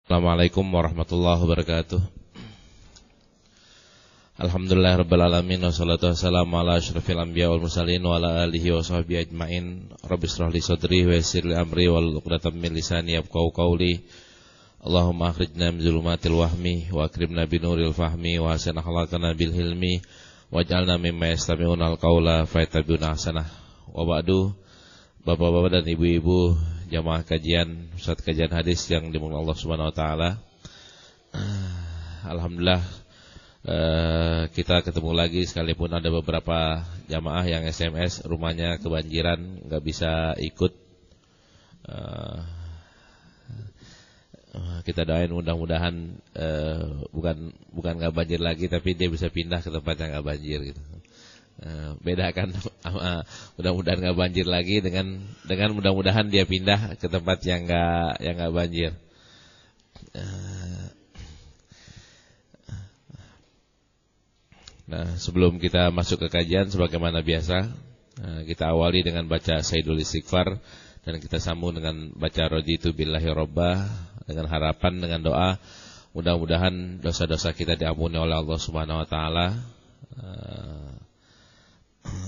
Assalamualaikum warahmatullahi wabarakatuh. Alhamdulillahirrabbilalamin. Wassalatu wassalamu ala asyrafil anbiya wal mursalin wa ala alihi wa sahbihi ajma'in. Rabbi shrah li sadri wa yassir li amri wal 'uqdatam min lisani yafqahu qawli. Allahumma akhrijna min zulumatil wahmi wa akrimna binuril fahmi wa hasin akhlaqana bil hilmi waj'alna mimma yastami'unal qawla fayattabi'una ahsanah. Wa ba'du, bapak-bapak dan ibu-ibu jamaah kajian pusat kajian hadis yang dimuliakan Allah Subhanahu wa taala. Alhamdulillah kita ketemu lagi, sekalipun ada beberapa jamaah yang SMS rumahnya kebanjiran nggak bisa ikut. Kita doain mudah-mudahan bukan nggak banjir lagi, tapi dia bisa pindah ke tempat yang nggak banjir gitu. Beda kan, mudah-mudahan nggak banjir lagi dengan mudah-mudahan dia pindah ke tempat yang nggak banjir. Nah, sebelum kita masuk ke kajian, sebagaimana biasa, kita awali dengan baca Sayyidul Istighfar dan kita sambung dengan baca Raditu Billahi Rabbah, dengan harapan, dengan doa mudah-mudahan dosa-dosa kita diampuni oleh Allah Subhanahu wa taala,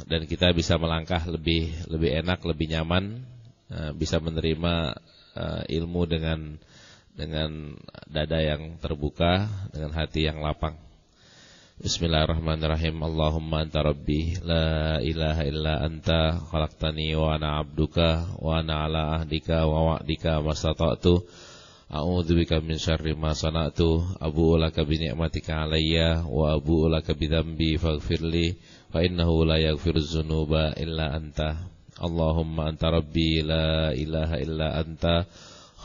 dan kita bisa melangkah lebih enak, lebih nyaman, bisa menerima ilmu dengan dada yang terbuka, dengan hati yang lapang. Bismillahirrahmanirrahim. Allahumma anta rabbi la ilaha illa anta khalaqtani wa ana abduka wa ana ala ahdika wa wa'dika mastata'tu a'udzubika min syarri ma sana'tu abu'u laka bi ni'matika alayya wa abu'u laka bi dzambi faghfirli fa innahu la yaghfiruz dzunuba illa anta. Allahumma anta rabbi la ilaha illa anta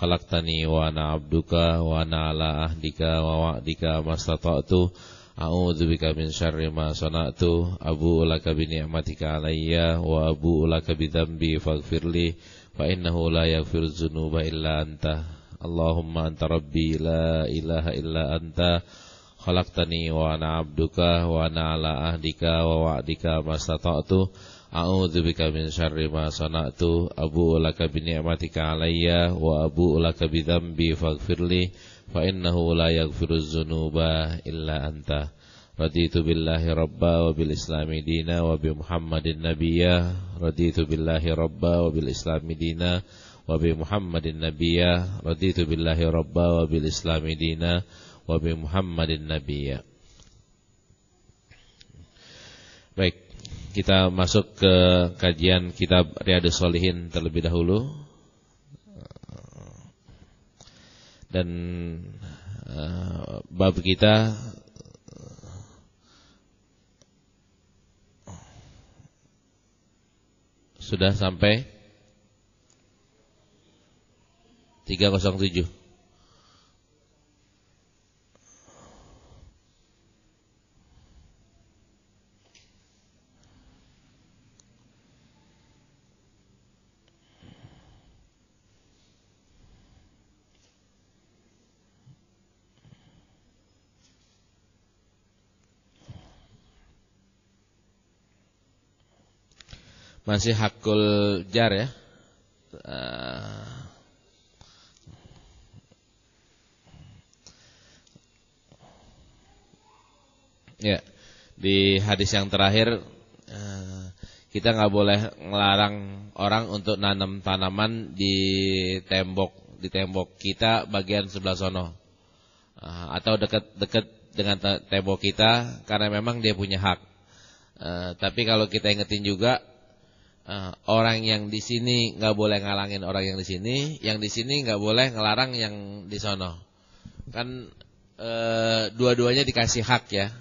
khalaqtani wa ana abduka wa ana ala ahdika wa wa'dika mastata'tu a'udzubika min syarri ma sana'tu abu'u laka bi ni'matika alayya wa abu'u laka bi dzambi faghfirli fa innahu la yaghfiruz dzunuba illa anta. Allahumma anta rabbi la ilaha illa anta khalaqtani wa ana abduka wa ana ala ahdika wa wa'dika mastata'tu a'udzubika min syarri ma sana'tu abu'u laka bi ni'matika alayya wa abu'u laka bi dzambi faghfirli fa innahu la yaghfiruz dzunuba illa anta. Raditu billahi rabba wa bil islami dina wa bi Muhammadin nabiyya. Raditu billahi rabba wa bil islami dina wa bi Muhammadin nabiyya. Raditu billahi rabba wa bil islami dina wa bi Muhammadin nabiyya. Baik, kita masuk ke kajian kitab Riyadhus Shalihin terlebih dahulu. Dan bab kita sudah sampai 307. Masih hakul jar ya. Ya, di hadis yang terakhir kita nggak boleh ngelarang orang untuk nanam tanaman di tembok kita bagian sebelah sono, atau dekat dengan tembok kita, karena memang dia punya hak. Tapi kalau kita ingetin juga, orang yang di sini nggak boleh ngalangin orang yang di sini nggak boleh ngelarang yang di sono. Kan dua-duanya dikasih hak ya.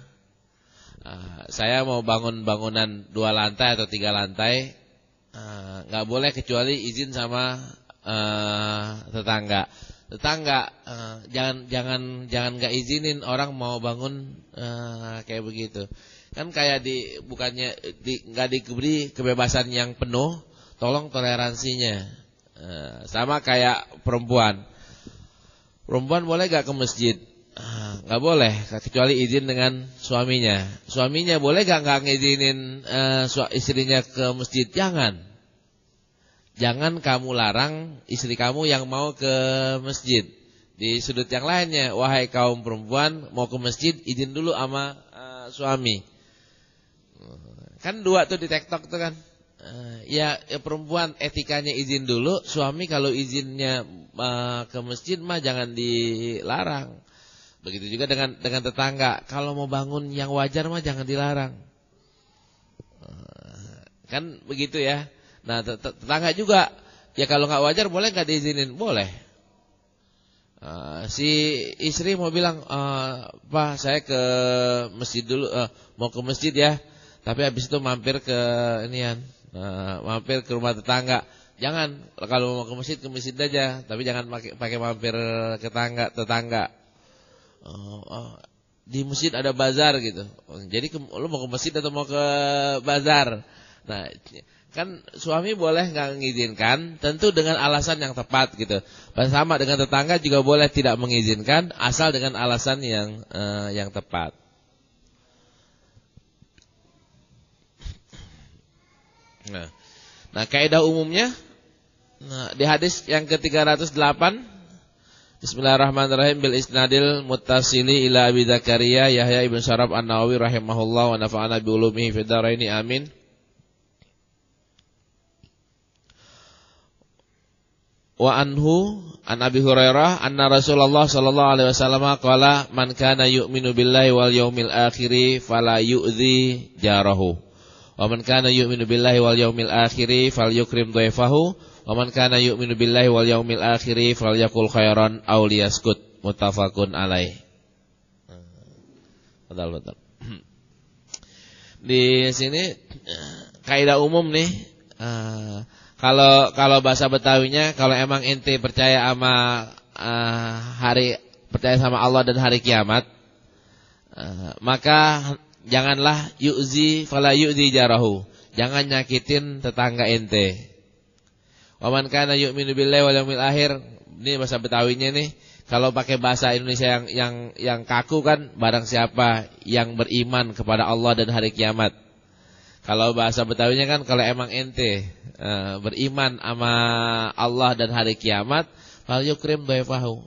Saya mau bangun bangunan 2 lantai atau 3 lantai, nggak boleh kecuali izin sama tetangga. Jangan nggak izinin orang mau bangun kayak begitu. Kan kayak nggak diberi kebebasan yang penuh, tolong toleransinya. Sama kayak perempuan boleh gak ke masjid? Gak boleh, kecuali izin dengan suaminya. Suaminya boleh gak ngizinin istrinya ke masjid? Jangan kamu larang istri kamu yang mau ke masjid. Di sudut yang lainnya, wahai kaum perempuan mau ke masjid izin dulu sama suami. Kan dua tuh di TikTok tuh kan. Ya perempuan etikanya izin dulu, suami kalau izinnya ke masjid mah jangan dilarang. Begitu juga dengan tetangga, kalau mau bangun yang wajar mah jangan dilarang. Kan begitu ya. Nah, tetangga juga, ya kalau nggak wajar boleh nggak diizinin? Boleh. Si istri mau bilang, Pak saya ke masjid dulu, mau ke masjid ya, tapi habis itu mampir ke mampir ke rumah tetangga. Jangan, kalau mau ke masjid aja, tapi jangan pakai mampir ke tetangga. Di masjid ada bazar gitu. Jadi lu mau ke masjid atau mau ke bazar? Nah, kan suami boleh nggak mengizinkan, tentu dengan alasan yang tepat gitu. Sama dengan tetangga juga boleh tidak mengizinkan, asal dengan alasan yang tepat. Nah, kaidah umumnya, di hadis yang ke-308, Bismillahirrahmanirrahim, bil isnadil muttasili ila Abi Zakaria Yahya ibn Syaraf An-Nawawi rahimahullah wa nafa'ana bi ulumihi fid dharaini amin. Wa anhu an Abi Hurairah anna Rasulullah sallallahu alaihi wasallam qala man kana yu'minu billahi wal yaumil akhir fala yu'dhi jarahu wa man kana yu'minu billahi wal yaumil akhir falyukrim dhaifahu wa man kana yu'minu billahi wal yaumil akhir falyakul khairan aw liyaskut, muttafaqun alaih. Betul. Di sini kaidah umum nih, kalau bahasa Betawinya, kalau emang ente percaya sama percaya sama Allah dan hari kiamat, maka janganlah fala yu'zi jarahu, jangan nyakitin tetangga ente. Wa man kana yu'minu billahi wal yaumil akhir, ini bahasa Betawinya nih. Kalau pakai bahasa Indonesia yang kaku kan, barang siapa yang beriman kepada Allah dan hari kiamat. Kalau bahasa Betawinya kan, kalau emang ente beriman sama Allah dan hari kiamat, fal yukrim dhaifahu,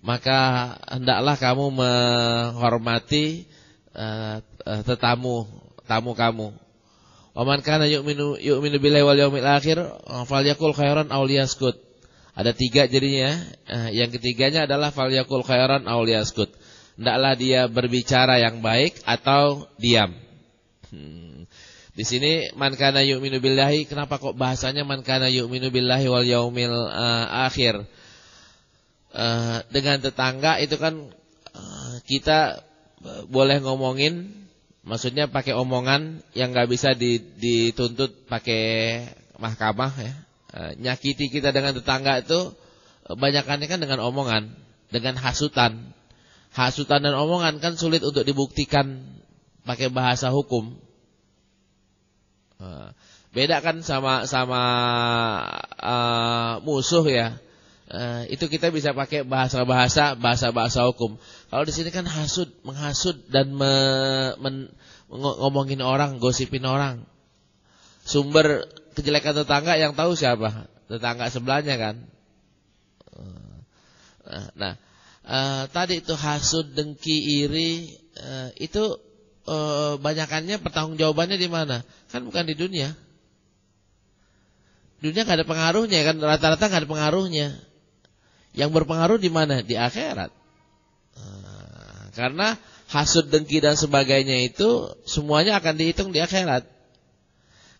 maka hendaklah kamu menghormati tamu kamu. Wa man kana yu'minu billahi wal yaumil akhir falyakul khairan aw liyaskut. Ada 3 jadinya. Yang ketiganya adalah falyakul khairan aw liyaskut. Hendaklah dia berbicara yang baik atau diam. Di sini man kana yu'minu billahi, kenapa kok bahasanya man kana yu'minu billahi wal yaumil akhir? Dengan tetangga itu kan kita boleh ngomongin, maksudnya pakai omongan yang nggak bisa dituntut pakai mahkamah ya. Nyakiti kita dengan tetangga itu banyakannya kan dengan omongan, dengan hasutan. Hasutan dan omongan kan sulit untuk dibuktikan pakai bahasa hukum. Beda kan sama musuh ya. Itu kita bisa pakai bahasa hukum. Kalau di sini kan menghasut dan ngomongin orang, gosipin orang. Sumber kejelekan tetangga yang tahu siapa? Tetangga sebelahnya kan. Nah, tadi itu hasud, dengki, iri, itu banyakannya pertanggungjawabannya di mana? Kan bukan di dunia. Dunia nggak ada pengaruhnya kan, rata-rata nggak ada pengaruhnya. Yang berpengaruh di mana? Di akhirat. Karena hasud, dengki dan sebagainya itu semuanya akan dihitung di akhirat.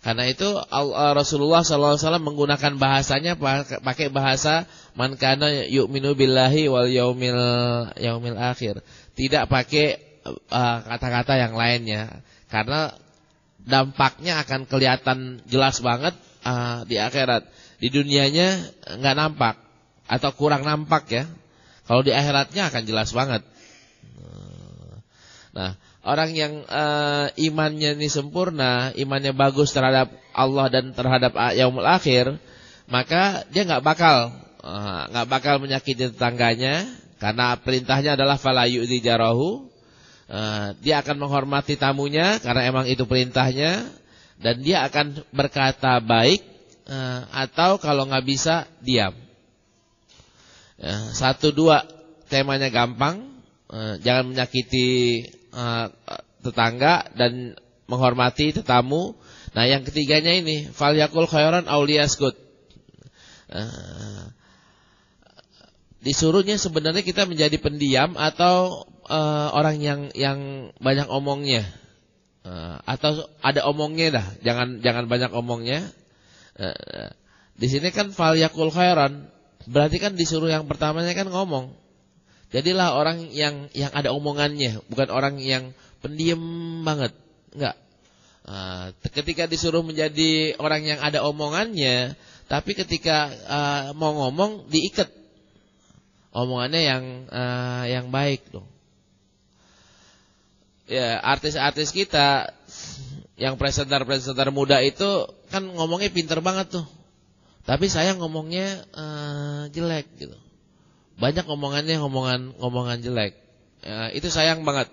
Karena itu Rasulullah SAW menggunakan bahasanya pakai bahasa man kana yu'minu billahi wal yaumil akhir. Tidak pakai kata-kata yang lainnya. Karena dampaknya akan kelihatan jelas banget di akhirat. Di dunianya nggak nampak atau kurang nampak ya. Kalau di akhiratnya akan jelas banget. Nah, orang yang imannya ini sempurna, imannya bagus terhadap Allah dan terhadap yaumul akhir, maka dia nggak bakal menyakiti tetangganya, karena perintahnya adalah fala yu'dzi jarahu. Dia akan menghormati tamunya karena emang itu perintahnya, dan dia akan berkata baik, atau kalau nggak bisa diam. 1, 2 temanya gampang, jangan menyakiti tetangga dan menghormati tetamu. Nah, yang ketiganya ini falyakul khairan aw liyaskut. Disuruhnya sebenarnya kita menjadi pendiam atau orang yang banyak omongnya, atau ada omongnya dah, jangan banyak omongnya. Di sini kan falyakul khairan, berarti kan disuruh yang pertamanya kan ngomong. Jadilah orang yang ada omongannya, bukan orang yang pendiam banget. Enggak. Ketika disuruh menjadi orang yang ada omongannya, tapi ketika mau ngomong diikat omongannya yang baik dong. Ya, artis-artis kita yang presenter muda itu kan ngomongnya pinter banget tuh. Tapi saya ngomongnya jelek gitu. Banyak omongan jelek. Itu sayang banget.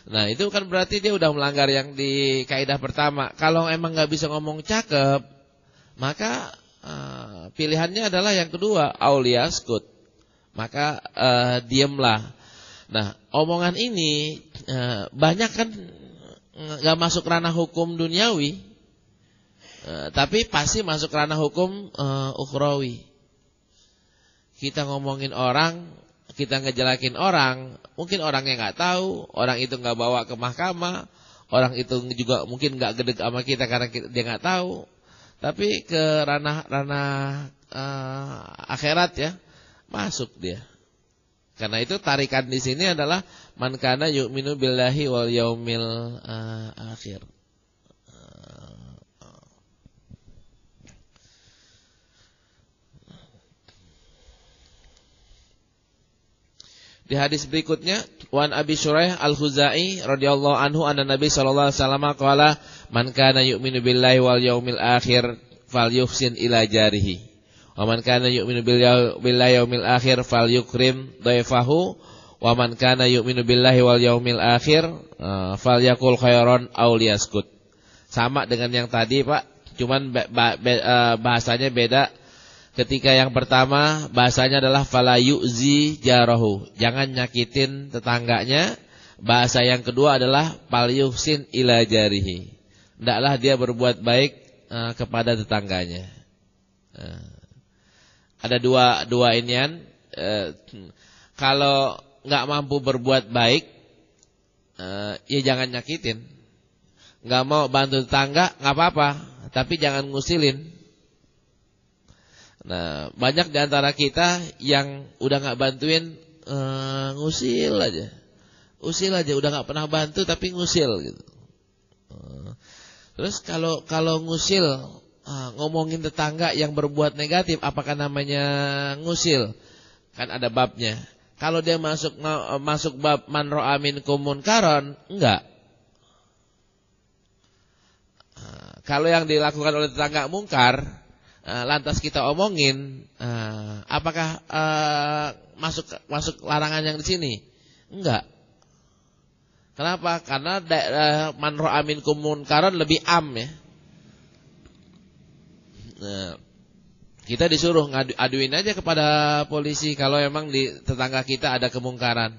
Nah, itu kan berarti dia udah melanggar yang di kaidah pertama. Kalau emang nggak bisa ngomong cakep, maka pilihannya adalah yang kedua, auliyaskut. Maka diamlah. Nah, omongan ini banyak kan nggak masuk ranah hukum duniawi, tapi pasti masuk ranah hukum ukhrawi. Kita ngomongin orang, kita ngejelekin orang, mungkin orangnya nggak tahu, orang itu nggak bawa ke mahkamah, orang itu juga mungkin nggak gedeg sama kita karena dia nggak tahu, tapi ke ranah akhirat ya masuk dia. Karena itu tarikan di sini adalah man kana yu'minu billahi wal yaumil akhir. Di hadis berikutnya, wan Abi Syuraih Al-Khuzai radhiyallahu anhu anna Nabi sallallahu alaihi wasallam qala man kana yu'minu billahi wal yaumil akhir falyuhsin ila jarihi. Wa man kana yu'minu billahi yaumil akhir falyukrim dhaifahu wa man kana yu'minu billahi wal yaumil akhir falyakul khairan aw liyaskut. Sama dengan yang tadi, Pak, cuman bahasanya beda. Ketika yang pertama bahasanya adalah fala yu'zi jarahu, jangan nyakitin tetangganya. Bahasa yang kedua adalah falyuhsin ila jarihi, hendaklah dia berbuat baik kepada tetangganya. Ada dua inian. Kalau nggak mampu berbuat baik, ya jangan nyakitin. Nggak mau bantu tetangga nggak apa-apa, tapi jangan ngusilin. Nah, banyak di antara kita yang udah nggak bantuin, ngusil aja, udah nggak pernah bantu tapi ngusil gitu. Terus kalau ngusil, ngomongin tetangga yang berbuat negatif, apakah namanya ngusil? Kan ada babnya. Kalau dia masuk bab man ra'a minkum munkaran, enggak. Kalau yang dilakukan oleh tetangga mungkar, lantas kita omongin, apakah masuk larangan yang di sini? Enggak. Kenapa? Karena man ra'a minkum munkaran lebih am ya. Nah, kita disuruh aduin aja kepada polisi kalau emang di tetangga kita ada kemungkaran.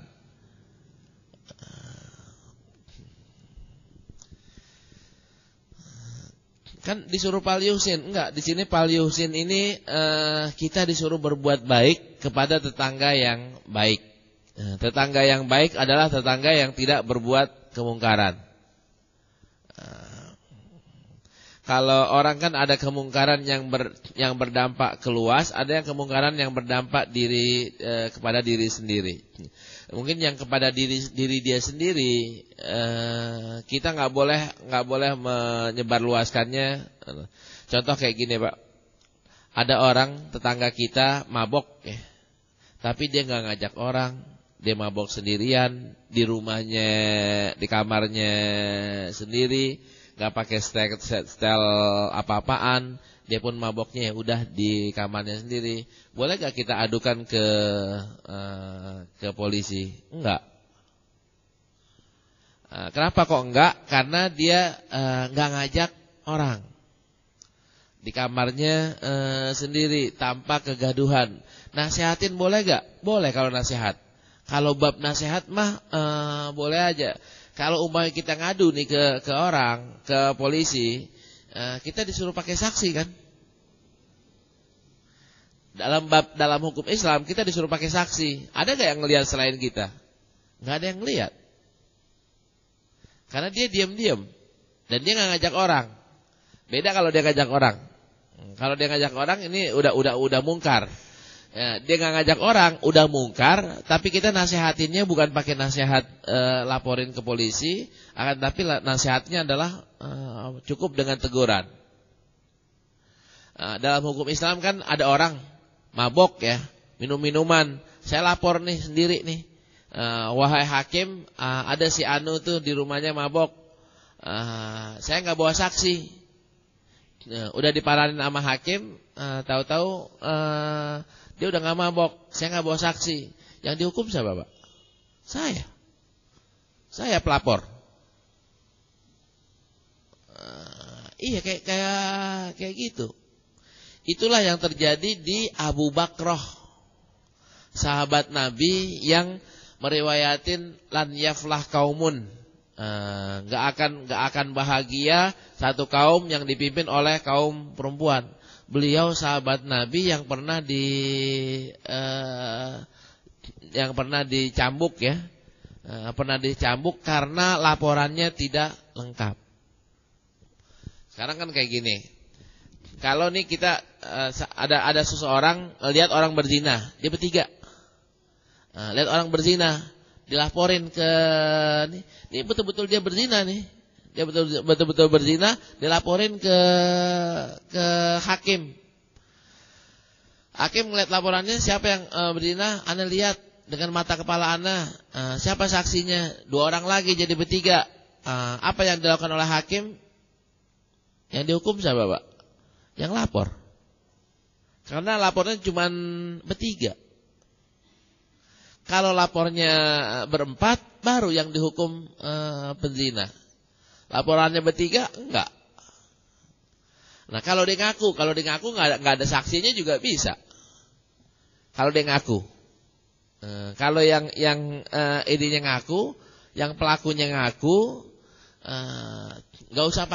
Kan disuruh falyuhsin, enggak. Di sini falyuhsin ini kita disuruh berbuat baik kepada tetangga yang baik. Tetangga yang baik adalah tetangga yang tidak berbuat kemungkaran. Kalau orang kan ada kemungkaran yang berdampak keluas, ada yang kemungkaran yang berdampak kepada diri sendiri. Mungkin yang kepada diri dia sendiri, kita nggak boleh menyebarluaskannya. Contoh kayak gini, Pak. Ada orang tetangga kita mabok ya. Tapi dia nggak ngajak orang, dia mabok sendirian di rumahnya, di kamarnya sendiri, nggak pakai setel apa-apaan, dia pun maboknya ya udah di kamarnya sendiri. Boleh nggak kita adukan ke polisi? Enggak. Kenapa kok enggak? Karena dia nggak ngajak orang. di kamarnya sendiri tanpa kegaduhan. Nasihatin boleh gak? Boleh kalau nasihat. Kalau bab nasihat mah boleh aja. Kalau umpamanya kita ngadu nih ke orang, ke polisi, kita disuruh pakai saksi kan? Dalam hukum Islam kita disuruh pakai saksi. Ada gak yang ngelihat selain kita? Gak ada yang ngelihat. Karena dia diam-diam dan dia nggak ngajak orang. Beda kalau dia ngajak orang. Kalau dia ngajak orang ini udah mungkar. Ya, dia nggak ngajak orang, udah mungkar. Tapi kita nasihatinnya bukan pakai nasihat laporin ke polisi, akan tapi nasihatnya adalah cukup dengan teguran. Dalam hukum Islam kan ada orang mabok ya, minum minuman. Saya lapor nih sendiri nih. Wahai hakim, ada si Anu tuh di rumahnya mabok. Saya nggak bawa saksi. Udah diparanin sama hakim, tahu-tahu dia udah nggak mabok. Saya nggak bawa saksi. Yang dihukum siapa, Pak? Saya pelapor. Iya kayak gitu. Itulah yang terjadi di Abu Bakrah, sahabat Nabi yang meriwayatin lan yaflah kaumun, nggak akan bahagia satu kaum yang dipimpin oleh kaum perempuan. Beliau sahabat Nabi yang pernah dicambuk ya, pernah dicambuk karena laporannya tidak lengkap. Sekarang kan kayak gini, kalau nih kita ada seseorang lihat orang berzina, dia bertiga. Lihat orang berzina, dilaporin ke ini betul-betul dia berzina nih. Dia betul-betul berzina, dilaporin ke hakim. Hakim ngeliat laporannya, siapa yang berzina? Ana lihat dengan mata kepala ana. Siapa saksinya? 2 orang lagi jadi bertiga. Apa yang dilakukan oleh hakim? Yang dihukum siapa, Pak? Yang lapor. Karena lapornya cuma bertiga. Kalau lapornya berempat, baru yang dihukum penzina. Laporannya bertiga, enggak. Nah kalau dia ngaku nggak ada saksinya juga bisa. Kalau dia ngaku, kalau yang ininya ngaku, yang pelakunya ngaku, nggak usah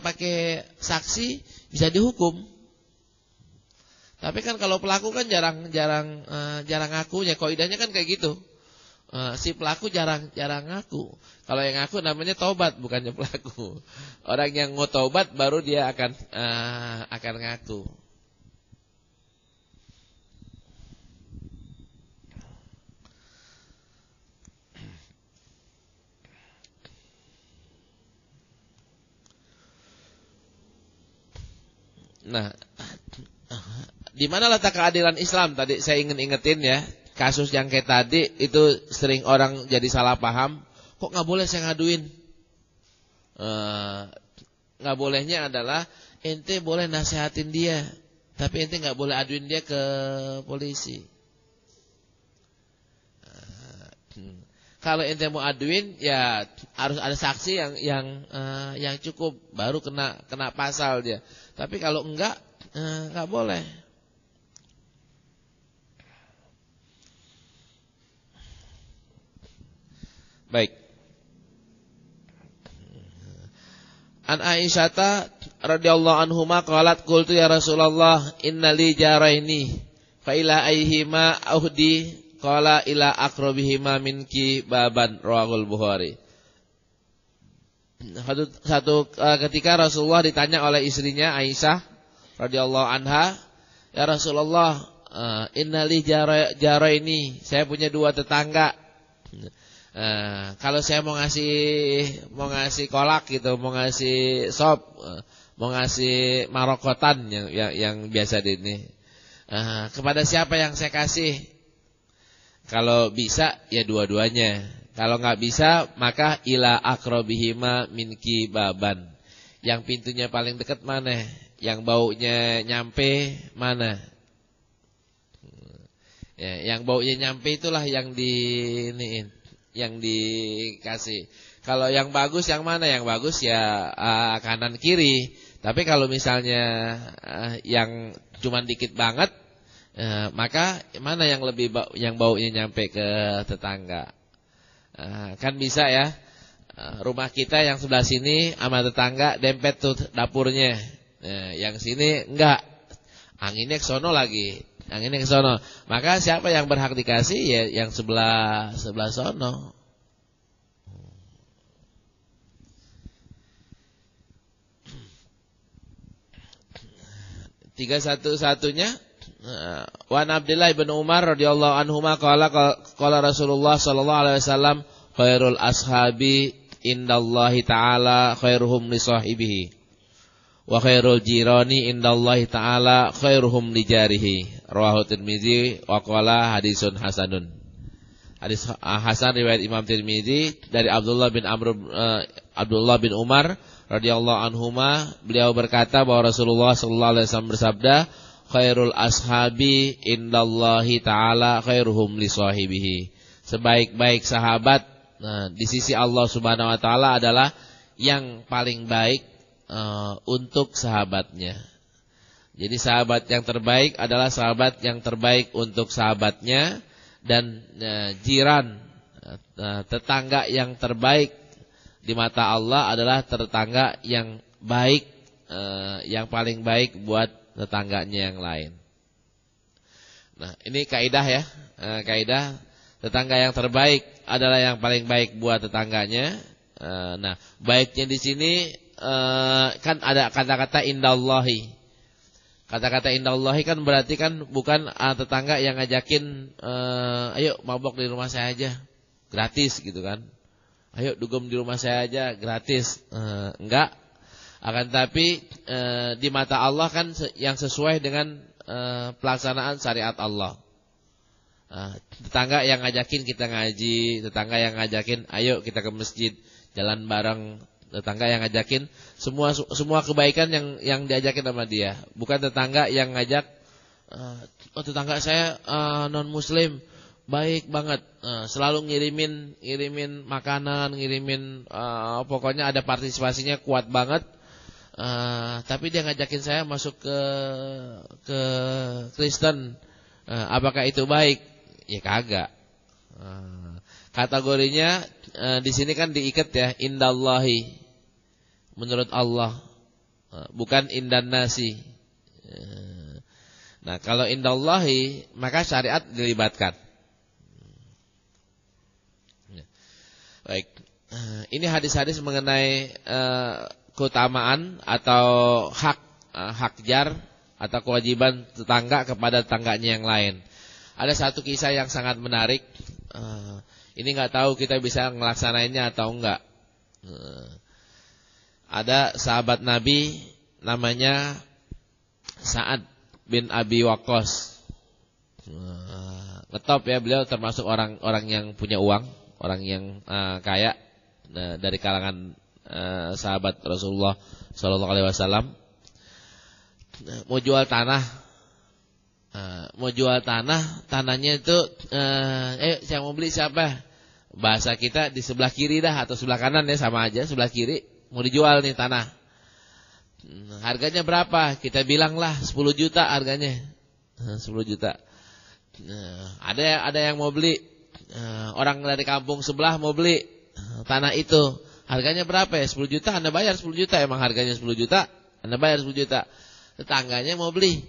pakai saksi, bisa dihukum. Tapi kan kalau pelaku kan jarang ngakunya. Kaidahnya kan kayak gitu. Si pelaku jarang ngaku. Kalau yang ngaku namanya taubat, bukannya pelaku. Orang yang mau taubat baru dia akan ngaku. Nah, di mana letak keadilan Islam? Tadi saya ingin ingetin ya, kasus yang kayak tadi itu sering orang jadi salah paham. Kok nggak boleh saya ngaduin? Nggak bolehnya adalah ente boleh nasihatin dia, tapi ente nggak boleh aduin dia ke polisi. Kalau ente mau aduin, ya harus ada saksi yang cukup, baru kena pasal dia. Tapi kalau enggak boleh. Baik. An Aisyata radhiyallahu anhuma qalat qultu ya Rasulullah inna li jaraini fa ila ayyihima ahdi qala ila aqrabihima minki baban rawahul Bukhari. Satu ketika Rasulullah ditanya oleh istrinya Aisyah radhiyallahu anha, ya Rasulullah, inna li jaraini, saya punya 2 tetangga. Kalau saya mau ngasih kolak gitu, mau ngasih sop, mau ngasih marokotan yang biasa di ini, kepada siapa yang saya kasih? Kalau bisa ya dua-duanya. Kalau nggak bisa maka ila akrobihima minki baban. Yang pintunya paling dekat mana? Yang baunya nyampe mana? Ya, yang baunya nyampe itulah yang yang dikasih. Kalau yang bagus yang mana? Yang bagus ya kanan kiri. Tapi kalau misalnya yang cuman dikit banget, maka mana yang lebih yang baunya nyampe ke tetangga? Kan bisa ya, rumah kita yang sebelah sini sama tetangga dempet tuh dapurnya. Yang sini enggak, anginnya ke sono lagi, anginnya ke sono. Maka siapa yang berhak dikasih? Ya yang sebelah sono. Tiga satu-satunya. Wa Abdullah bin Umar radhiyallahu anhuma qala Rasulullah sallallahu alaihi wasallam khairul ashabi indallahi ta'ala khairuhum li sahibihi wa khairul jirani indallahi ta'ala khairuhum li jarihi. Rawahu Tirmizi wa qala hadisun hasanun. Hadis hasan riwayat Imam Tirmizi dari Abdullah bin Umar radhiyallahu anhuma, beliau berkata bahwa Rasulullah sallallahu alaihi wasallam bersabda, khairul ashabi indallahi ta'ala khairuhum li sahibihi. Sebaik-baik sahabat di sisi Allah Subhanahu wa taala adalah yang paling baik untuk sahabatnya. Jadi sahabat yang terbaik adalah sahabat yang terbaik untuk sahabatnya, dan jiran tetangga yang terbaik di mata Allah adalah tetangga yang baik, yang paling baik buat tetangganya yang lain. Nah, ini kaidah ya, kaidah tetangga yang terbaik adalah yang paling baik buat tetangganya. Nah, baiknya di sini kan ada kata-kata indallahi. Kata-kata indallahi kan berarti kan bukan tetangga yang ngajakin, ayo mabok di rumah saya aja, gratis gitu kan. Ayo dugem di rumah saya aja gratis. Enggak. Akan tapi di mata Allah kan yang sesuai dengan pelaksanaan syariat Allah. Tetangga yang ngajakin kita ngaji, tetangga yang ngajakin ayo kita ke masjid, jalan bareng, tetangga yang ngajakin semua kebaikan yang diajakin sama dia. Bukan tetangga yang ngajak, tetangga saya non muslim, baik banget, selalu ngirimin makanan, pokoknya ada partisipasinya kuat banget. Tapi dia ngajakin saya masuk ke Kristen. Apakah itu baik? Ya kagak. Kategorinya di sini kan diikat ya, indallahi, menurut Allah, bukan indan nasi. Nah, kalau indallahi maka syariat dilibatkan. Baik, ini hadis-hadis mengenai keutamaan atau hak jar atau kewajiban tetangga kepada tetangganya yang lain. Ada satu kisah yang sangat menarik. Ini nggak tahu kita bisa ngelaksanainnya atau enggak. Ada sahabat Nabi namanya Sa'ad bin Abi Waqqas. Ngetop ya, beliau termasuk orang yang punya uang, orang yang kaya dari kalangan sahabat Rasulullah sallallahu alaihi wasallam. Mau jual tanah, tanahnya itu saya mau beli siapa? Bahasa kita di sebelah kiri dah atau sebelah kanan ya, sama aja, sebelah kiri mau dijual nih tanah. Harganya berapa? Kita bilang lah 10 juta harganya. 10 juta. Ada yang mau beli. Orang dari kampung sebelah mau beli tanah itu. Harganya berapa ya? 10 juta, Anda bayar 10 juta. Emang harganya 10 juta, Anda bayar 10 juta. Tetangganya mau beli.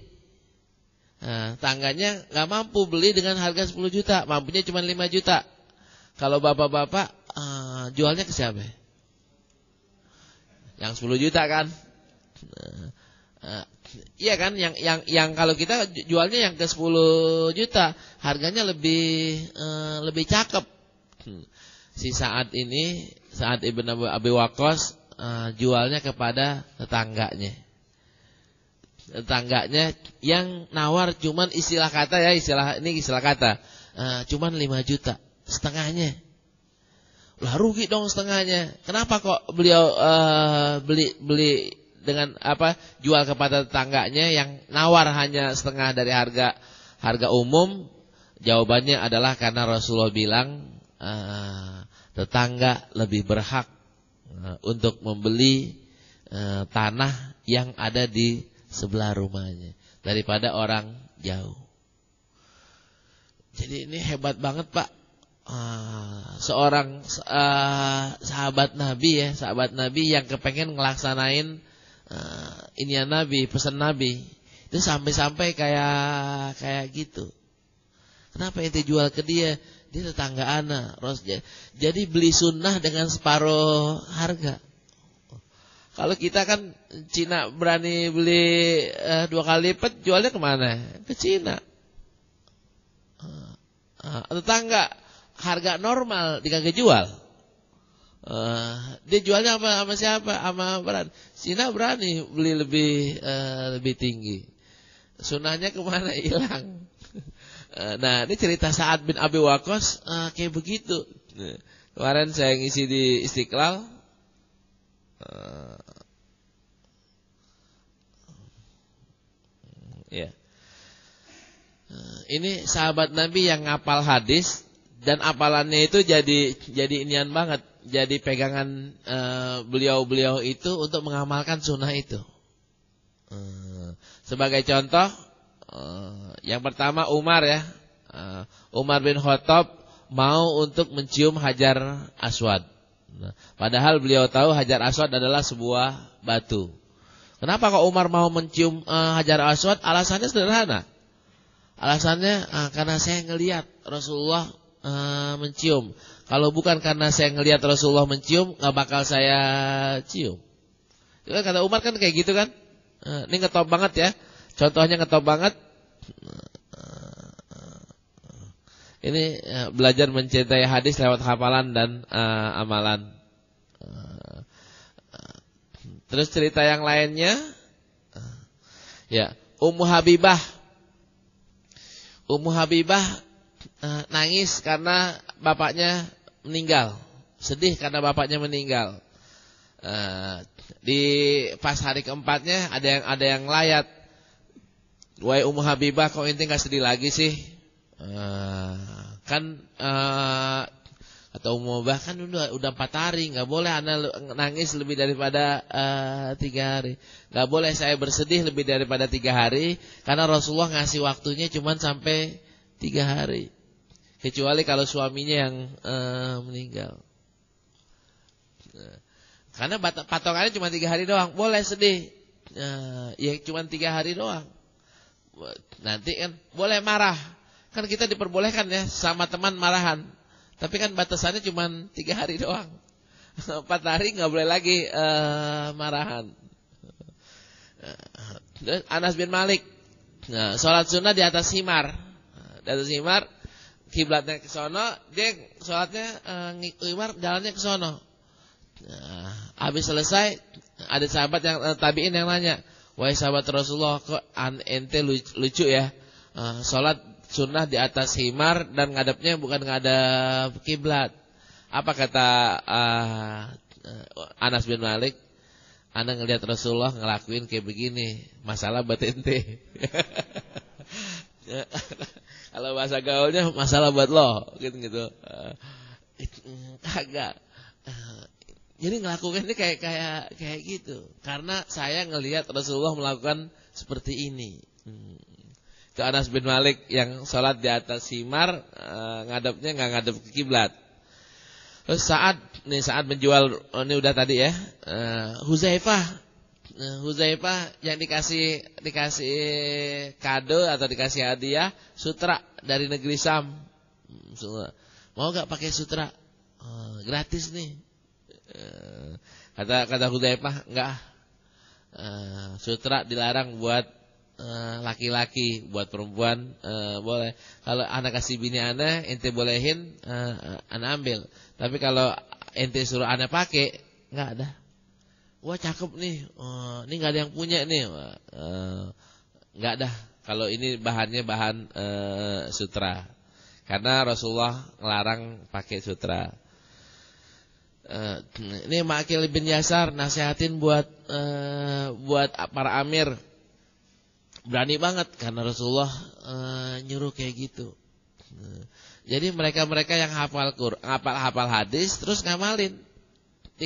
Tangganya gak mampu beli dengan harga 10 juta, mampunya cuma 5 juta. Kalau bapak-bapak jualnya ke siapa? Yang 10 juta kan? Iya kan, yang kalau kita jualnya yang ke 10 juta, harganya lebih cakep. Si Sa'ad ibn Abi Waqqas jualnya kepada tetangganya yang nawar cuman istilah kata, cuman 5 juta setengahnya. Lah rugi dong setengahnya. Kenapa kok beliau beli dengan jual kepada tetangganya yang nawar hanya setengah dari harga umum? Jawabannya adalah karena Rasulullah bilang tetangga lebih berhak untuk membeli tanah yang ada di sebelah rumahnya daripada orang jauh. Jadi ini hebat banget Pak. Seorang sahabat Nabi ya, sahabat Nabi yang kepengen ngelaksanain inian Nabi, pesan Nabi. Itu sampai-sampai kayak gitu. Kenapa ente jual ke dia? Dia tetangga ana. Jadi beli sunnah dengan separuh harga. Kalau kita kan Cina berani beli 2 kali lipat, jualnya kemana? Ke Cina. Tetangga harga normal dikagak jual. Dia jualnya sama siapa? Sama brand. Cina berani beli lebih tinggi. Sunnahnya kemana? Hilang. Nah, ini cerita Sa'ad bin Abi Waqqas kayak begitu. Kemarin saya ngisi di Istiqlal. Ya. Ini sahabat Nabi yang ngapal hadis dan apalannya itu jadi inian banget, jadi pegangan beliau-beliau itu untuk mengamalkan sunnah itu. Sebagai contoh, yang pertama Umar ya, Umar bin Khattab mau untuk mencium Hajar Aswad. Padahal beliau tahu Hajar Aswad adalah sebuah batu. Kenapa kok Umar mau mencium Hajar Aswad? Alasannya sederhana. Alasannya karena saya ngelihat Rasulullah mencium. Kalau bukan karena saya ngelihat Rasulullah mencium, nggak bakal saya cium. Itu kan kata Umar kan kayak gitu kan. Ini ngetop banget ya. Contohnya ngetop banget. Ini belajar mencintai hadis lewat hafalan dan amalan. Terus cerita yang lainnya, ya Ummu Habibah. Ummu Habibah nangis karena bapaknya meninggal, sedih karena bapaknya meninggal. Di pas hari keempatnya ada yang layat. Wahai Ummu Habibah, kok ente nggak sedih lagi sih? Atau Ummu Habibah kan udah 4 hari, nggak boleh ana nangis lebih daripada 3 hari. Nggak boleh saya bersedih lebih daripada 3 hari, karena Rasulullah ngasih waktunya cuma sampai 3 hari. Kecuali kalau suaminya yang meninggal. Karena patokannya cuma 3 hari doang, boleh sedih. Ya cuma 3 hari doang. Nanti kan boleh marah. Kan kita diperbolehkan ya sama teman marahan. Tapi kan batasannya cuma 3 hari doang. 4 hari nggak boleh lagi marahan. Anas bin Malik, sholat sunnah di atas himar. Di atas himar, kiblatnya ke sono, dia sholatnya himar jalannya ke sono. Habis selesai, ada sahabat yang tabiin yang nanya, wahai sahabat Rasulullah, kok ente lucu ya, sholat sunnah di atas himar dan ngadepnya bukan ngadep kiblat. Apa kata Anas bin Malik? Anda ngelihat Rasulullah ngelakuin kayak begini, masalah buat ente. Kalau bahasa gaulnya masalah buat lo, gitu. Kagak. Jadi ngelakuinnya kayak gitu. Karena saya ngelihat Rasulullah melakukan seperti ini. Itu Anas bin Malik yang sholat di atas himar, ngadepnya nggak ngadep ke kiblat. Terus saat menjual, ini udah tadi ya, Huzaifah yang dikasih kado atau dikasih hadiah sutra dari negeri Sam. Mau nggak pakai sutra? Gratis nih. Kata Huzaifah, enggak. Sutra dilarang buat laki-laki, buat perempuan boleh. Kalau anak kasih bini anak, ente bolehin, anak ambil. Tapi kalau ente suruh anak pakai, enggak ada. Wah cakep nih, ini enggak ada yang punya nih, enggak ada. Kalau ini bahannya bahan sutra, karena Rasulullah ngelarang pakai sutra. Ini Ma'qil bin Yasar nasihatin buat para amir. Berani banget karena Rasulullah nyuruh kayak gitu. Jadi mereka yang hafal hadis terus ngamalin.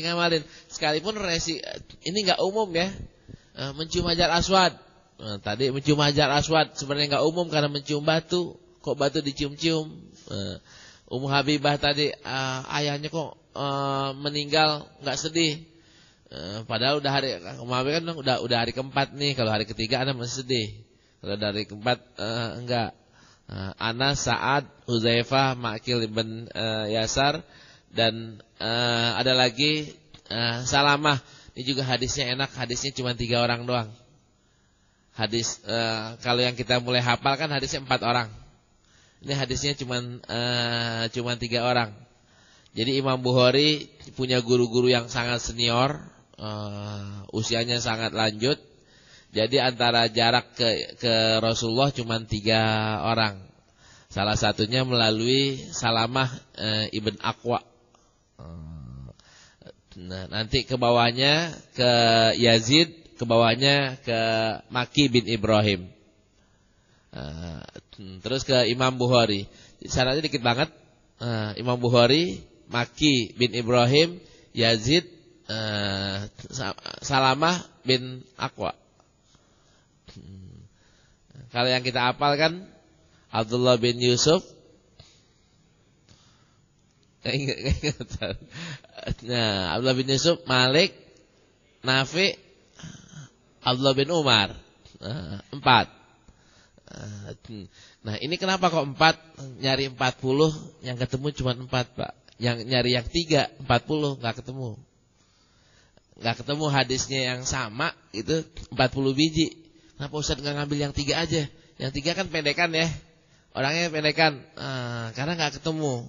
ngamalin. Sekalipun ini nggak umum ya. Mencium Hajar Aswad. Tadi mencium Hajar Aswad sebenarnya nggak umum karena mencium batu. Kok batu dicium-cium? Ummu Habibah tadi ayahnya kok meninggal nggak sedih. Padahal udah hari kemarin kan udah hari keempat nih. Kalau hari ketiga Ana masih sedih. Kalau dari keempat enggak. Anas, Sa'ad, Huzaifah, Ma'qil ibn Yasar dan ada lagi Salamah. Ini juga hadisnya enak, hadisnya cuma 3 orang doang. Hadis kalau yang kita mulai hafal kan hadisnya 4 orang. Ini hadisnya cuma 3 orang. Jadi Imam Bukhari punya guru-guru yang sangat senior, usianya sangat lanjut. Jadi antara jarak ke Rasulullah cuma 3 orang. Salah satunya melalui Salamah ibn Aqwa. Nah, nanti ke bawahnya ke Yazid, ke bawahnya ke Maki bin Ibrahim. Terus ke Imam Bukhari. Syaratnya dikit banget. Imam Bukhari, Maki bin Ibrahim, Yazid, Salamah bin Aqwa. Kalau yang kita hafal kan Abdullah bin Yusuf. Nah, Abdullah bin Yusuf, Malik, Nafi, Abdullah bin Umar. 4. Nah, ini kenapa kok 4? Nyari 40, yang ketemu cuma 4, Pak. Yang nyari yang 3, 40 enggak ketemu. Enggak ketemu hadisnya yang sama itu 40 biji. Kenapa Ustaz enggak ngambil yang 3 aja? Yang 3 kan pendekan ya. Orangnya pendekan. Karena enggak ketemu.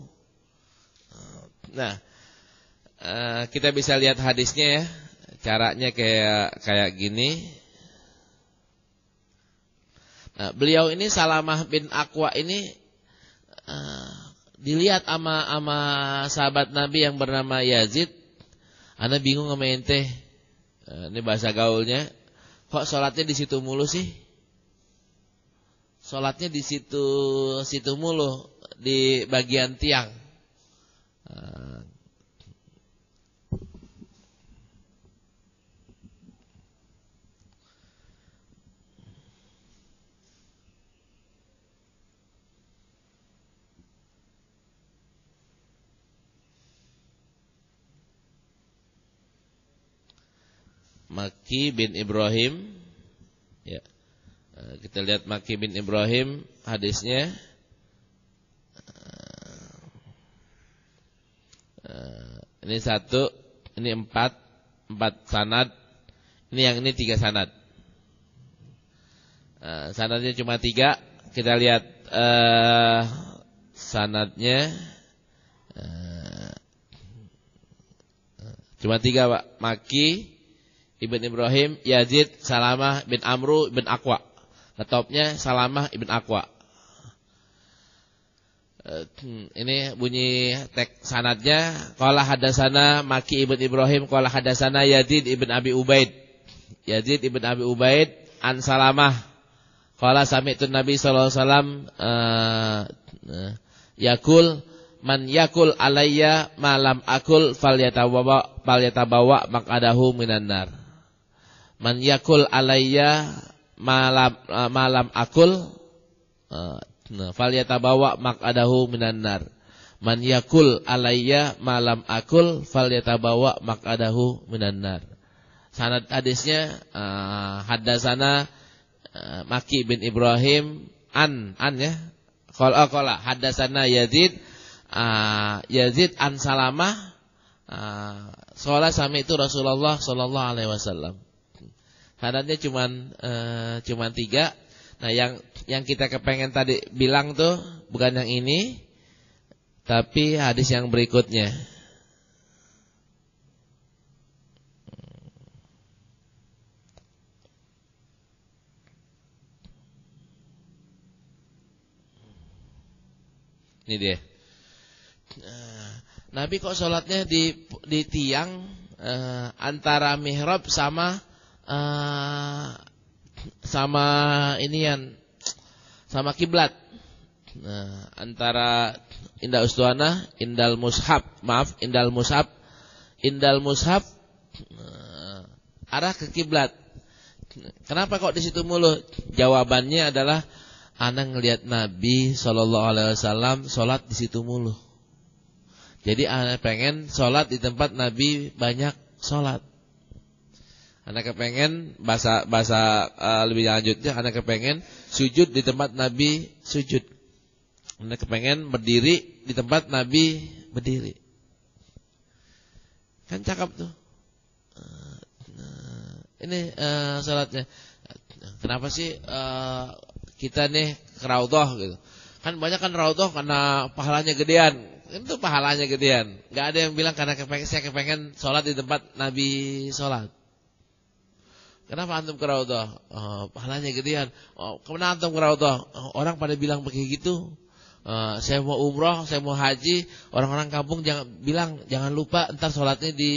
Nah, kita bisa lihat hadisnya ya. Caranya kayak gini. Nah, beliau ini Salamah bin Aqwa ini dilihat sama sahabat Nabi yang bernama Yazid. Ana bingung sama ente. Ini bahasa gaulnya. Kok sholatnya di situ mulu sih? Sholatnya di situ mulu, di bagian tiang. Maki bin Ibrahim. Ya. Kita lihat Maki bin Ibrahim hadisnya. Ini 1, ini 4 sanad. Ini yang ini 3 sanad. Sanadnya cuma 3. Kita lihat sanadnya cuma 3, Pak. Maki ibn Ibrahim, Yazid, Salamah bin Amru bin Aqwa. Ngetopnya Salamah ibn Aqwa. Ini bunyi teks sanadnya. Qala hadasana Maki ibn Ibrahim, qala hadasana Yazid ibn Abi Ubaid. Yazid ibn Abi Ubaid an Salamah. Qala sami'tu Nabi sallallahu alaihi wasallam yakul man yakul alayya malam akul falyatabawa maq'adahu minan nar. Man yakul alayya malam akul falyatabawa maq'adahu minan nar. Man yakul alayya malam akul falyatabawa maq'adahu minan nar. Sanad hadisnya haddatsana Maki bin Ibrahim an ya. Qala haddatsana Yazid an Salamah qala sami'tu Rasulullah sallallahu alaihi wasallam. Sanadnya cuman 3. Nah, yang kita kepengen tadi bilang tuh bukan yang ini, tapi hadis yang berikutnya. Ini dia. Nabi kok sholatnya di tiang antara mihrab sama kiblat. Antara indal ustuana, indal mushaf, indal mushaf arah ke kiblat. Kenapa kok di situ mulu? Jawabannya adalah ana ngelihat Nabi SAW sholat di situ mulu. Jadi ana pengen sholat di tempat Nabi banyak sholat. Ana kepengen bahasa lebih lanjutnya, ana kepengen sujud di tempat Nabi sujud. Ana kepengen berdiri di tempat Nabi berdiri. Kan cakep tuh. Ini salatnya. Kenapa sih kita nih ke Raudhah gitu? Kan banyak kan Raudhah karena pahalanya gedean. Itu pahalanya gedean. Enggak ada yang bilang karena saya kepengen salat di tempat Nabi salat. Kenapa antum ke Raudhah? Pahalanya gedean. Kemana antum ke Raudhah? Orang pada bilang begitu. Saya mau umroh, saya mau haji, orang-orang kampung jangan lupa entar salatnya di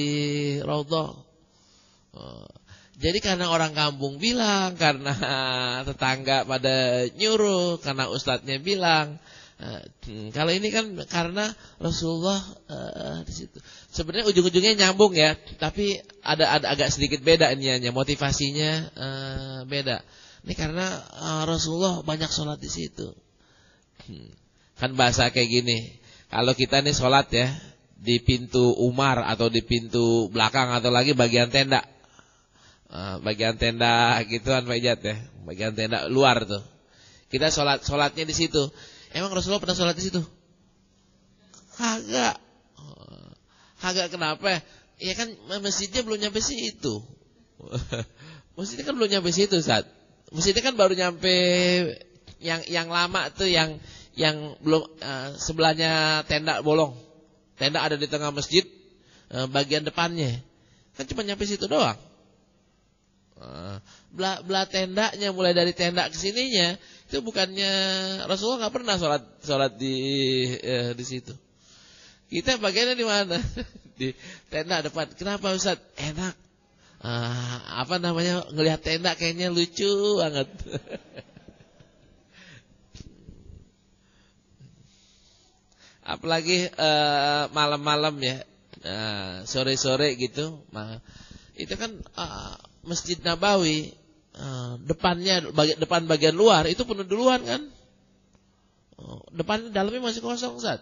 Raudhah. Jadi karena orang kampung bilang, karena tetangga pada nyuruh, karena ustadznya bilang. Kalau ini kan karena Rasulullah di situ. Sebenarnya ujung-ujungnya nyambung ya, tapi ada agak sedikit beda iniannya, motivasinya beda. Ini karena Rasulullah banyak sholat di situ. Kan bahasa kayak gini. Kalau kita nih sholat ya di pintu Umar atau di pintu belakang atau lagi bagian tenda. Bagian tenda gituan Pak Ijat ya, bagian tenda luar tuh. Kita sholatnya di situ. Emang Rasulullah pernah sholat di situ? Kagak. Kagak kenapa? Ya kan masjidnya belum nyampe situ. Masjidnya kan belum nyampe situ saat. Masjidnya kan baru nyampe yang lama tuh yang belum sebelahnya tenda bolong. Tenda ada di tengah masjid, bagian depannya. Kan cuma nyampe situ doang. Belah tendanya mulai dari tenda ke sininya itu bukannya Rasulullah nggak pernah sholat di situ. Kita bagiannya di mana? Di tenda depan. Kenapa Ustaz? Enak. Ngelihat tenda kayaknya lucu banget. Apalagi malam-malam ya, sore-sore gitu. Itu kan Masjid Nabawi depan bagian luar itu penuh duluan kan. Depan dalamnya masih kosong Ustaz.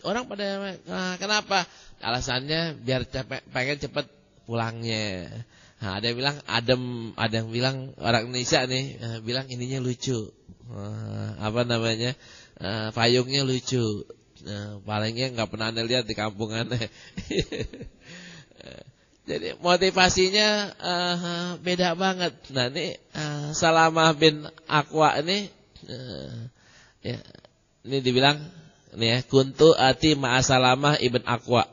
Orang pada kenapa? Alasannya biar pengen cepat pulangnya. Ada yang bilang adem, ada yang bilang orang Indonesia nih bilang ininya lucu. Payungnya lucu. Palingnya nggak pernah Anda lihat di kampungan. Jadi motivasinya beda banget. Nah ini Salamah bin Aqwa ini ya, ini dibilang ini ya, kuntu ati ma'a Salamah ibn Aqwa.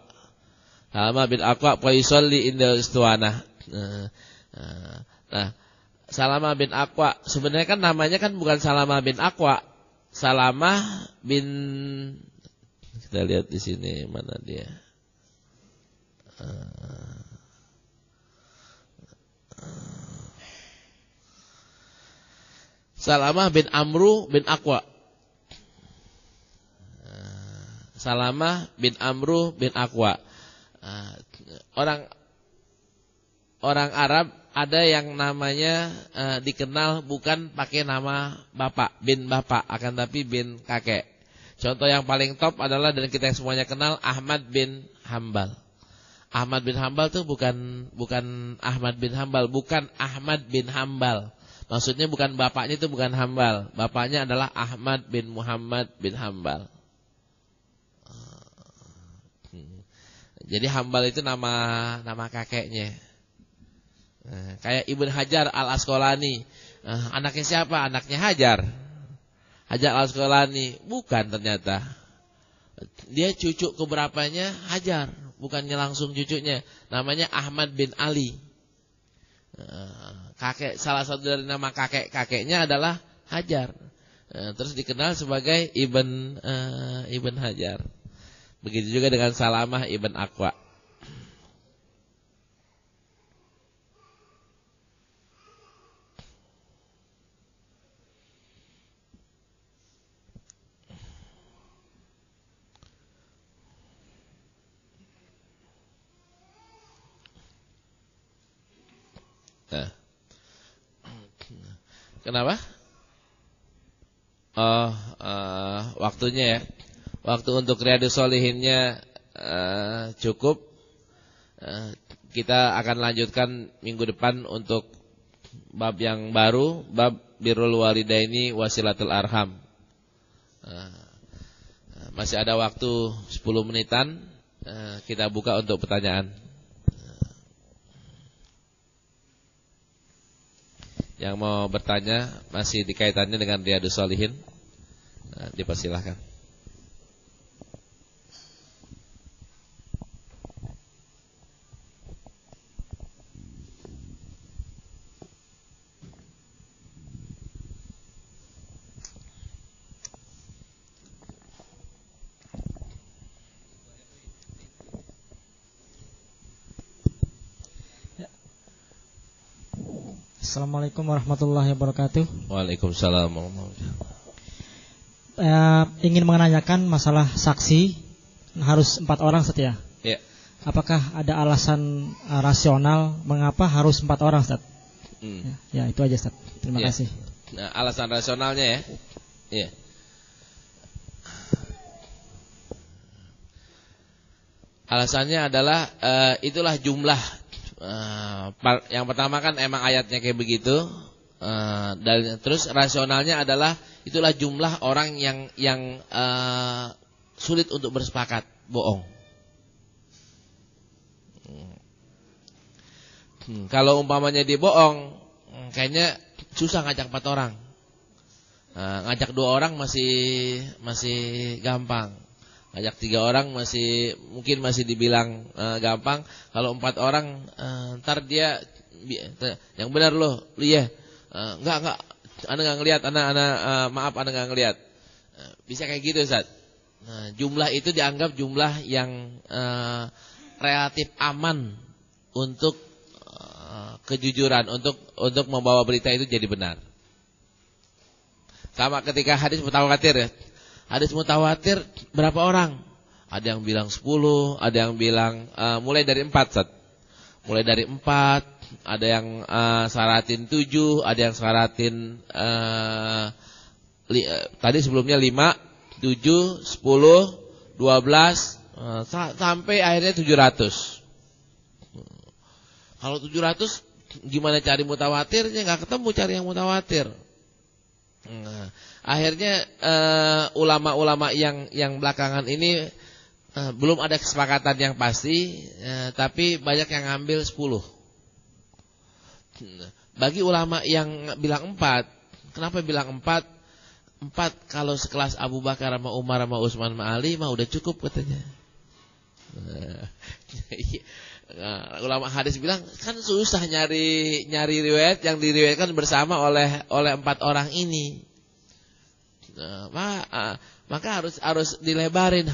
Salamah bin Aqwa fa yusalli indal istuwana. Nah, Salamah bin Aqwa sebenarnya kan namanya kan bukan Salamah bin Aqwa. Salamah bin, kita lihat di sini mana dia. Salamah bin Amru bin Aqwa. Salamah bin Amru bin Aqwa. Orang Arab ada yang namanya dikenal bukan pakai nama bapak, bin bapak, akan tapi bin kakek. Contoh yang paling top adalah dan kita semuanya kenal Ahmad bin Hambal. Ahmad bin Hambal tuh bukan Ahmad bin Hambal, bukan Ahmad bin Hambal. Maksudnya bukan bapaknya itu bukan Hambal, bapaknya adalah Ahmad bin Muhammad bin Hambal. Jadi Hambal itu nama kakeknya. Kayak Ibn Hajar al-Asqalani. Anaknya siapa? Anaknya Hajar. Hajar al-Asqalani. Bukan ternyata. Dia cucu keberapanya Hajar. Bukannya langsung cucunya. Namanya Ahmad bin Ali. Salah satu dari nama kakeknya adalah Hajar. Terus dikenal sebagai Ibn Hajar. Begitu juga dengan Salamah ibn Aqwa. Nah. Kenapa? Waktunya ya. Waktu untuk Riyadhus Shalihinnya cukup. Kita akan lanjutkan minggu depan untuk bab yang baru, bab birrul walidaini wasilatul arham. Masih ada waktu 10 menitan. Kita buka untuk pertanyaan. Yang mau bertanya masih dikaitannya dengan Riyadhus Shalihin, dipersilahkan. Assalamualaikum warahmatullahi wabarakatuh. Waalaikumsalam warahmatullahi wabarakatuh. Ingin menanyakan masalah saksi harus 4 orang Ustaz ya? Ya. Apakah ada alasan rasional mengapa harus 4 orang Ustaz? Ya, itu aja Ustaz. Terima kasih. Nah, alasan rasionalnya ya. Ya. Alasannya adalah itulah jumlah. Yang pertama kan emang ayatnya kayak begitu. Dan terus rasionalnya adalah itulah jumlah orang yang sulit untuk bersepakat bohong. Kalau umpamanya dia bohong, kayaknya susah ngajak 4 orang. Ngajak 2 orang masih gampang. Ngajak 3 orang mungkin masih dibilang gampang. Kalau 4 orang ntar dia yang benar loh, iya. Enggak, Anda enggak ngelihat, maaf Anda enggak ngelihat. Bisa kayak gitu Ustaz. Nah, jumlah itu dianggap jumlah yang relatif aman untuk kejujuran, untuk membawa berita itu jadi benar. Sama ketika hadis mutawatir ya. Hadis mutawatir berapa orang? Ada yang bilang 10, ada yang bilang mulai dari 4 Ustaz. Mulai dari 4, ada yang syaratin 7, ada yang syaratin tadi sebelumnya 5, 7, 10, 12 sampai akhirnya 700. Kalau 700 gimana cari mutawatirnya? Enggak ketemu cari yang mutawatir. Nah, akhirnya ulama-ulama yang belakangan ini belum ada kesepakatan yang pasti, tapi banyak yang ngambil 10. Bagi ulama yang bilang 4, kenapa bilang 4? 4 kalau sekelas Abu Bakar sama Umar sama Utsman sama Ali mah udah cukup katanya. Ulama hadis bilang kan susah nyari riwayat yang diriwayatkan bersama oleh 4 orang ini. Maka harus dilebarin,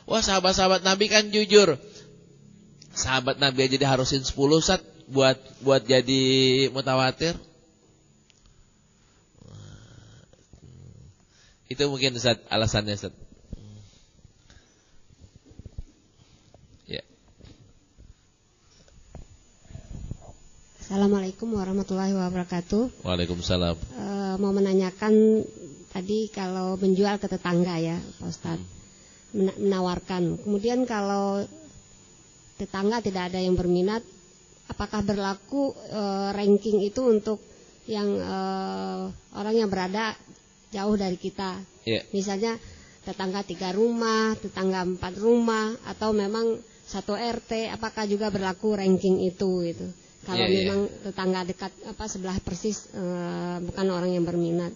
wah sahabat-sahabat Nabi kan jujur. Sahabat Nabi aja diharusin 10 Ustaz buat jadi mutawatir. Itu mungkin Ustaz alasannya Ustaz. Assalamualaikum warahmatullahi wabarakatuh. Waalaikumsalam. Mau menanyakan tadi kalau menjual ke tetangga ya Pak Ustadz, menawarkan. Kemudian kalau tetangga tidak ada yang berminat, apakah berlaku ranking itu untuk yang orang yang berada jauh dari kita? Misalnya tetangga 3 rumah, tetangga 4 rumah, atau memang 1 RT, apakah juga berlaku ranking itu gitu? Kalau memang tetangga dekat sebelah persis bukan orang yang berminat.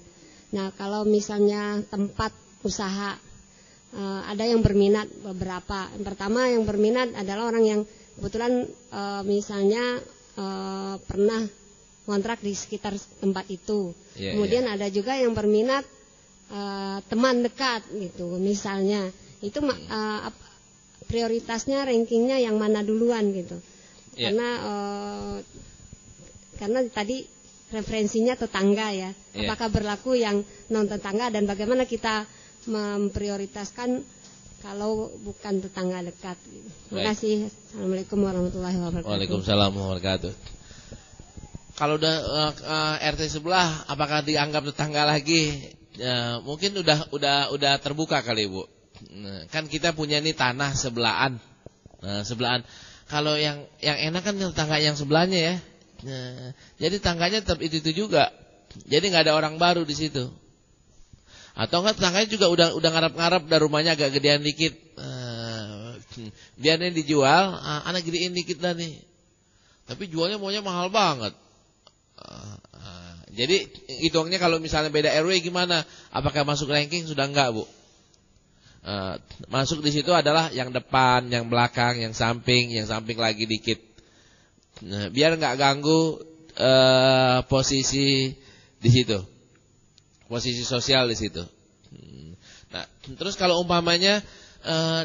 Nah, kalau misalnya tempat usaha ada yang berminat beberapa. Yang pertama yang berminat adalah orang yang kebetulan misalnya pernah kontrak di sekitar tempat itu. Kemudian ada juga yang berminat teman dekat gitu. Misalnya itu prioritasnya rankingnya yang mana duluan gitu. Karena tadi referensinya tetangga ya. Apakah berlaku yang non tetangga dan bagaimana kita memprioritaskan kalau bukan tetangga dekat. Terima kasih. Assalamualaikum warahmatullahi wabarakatuh. Waalaikumsalam warahmatullahi wabarakatuh. Kalau udah RT sebelah, apakah dianggap tetangga lagi? Mungkin udah terbuka kali Bu. Kan kita punya nih tanah sebelahan. Sebelahan. Kalau yang enak kan tetangga yang sebelahnya ya. Jadi tangganya tetap itu juga. Jadi nggak ada orang baru di situ. Atau enggak tetangganya juga udah ngarap-ngarap dan rumahnya agak gedean dikit. Biarnya dijual, anak gedein dikit dah nih. Tapi jualnya maunya mahal banget. Jadi hitungnya kalau misalnya beda RW gimana? Apakah masuk ranking? Sudah enggak, Bu? Masuk di situ adalah yang depan, yang belakang, yang samping lagi dikit. Biar enggak ganggu posisi di situ. Posisi sosial di situ. Nah, terus kalau umpamanya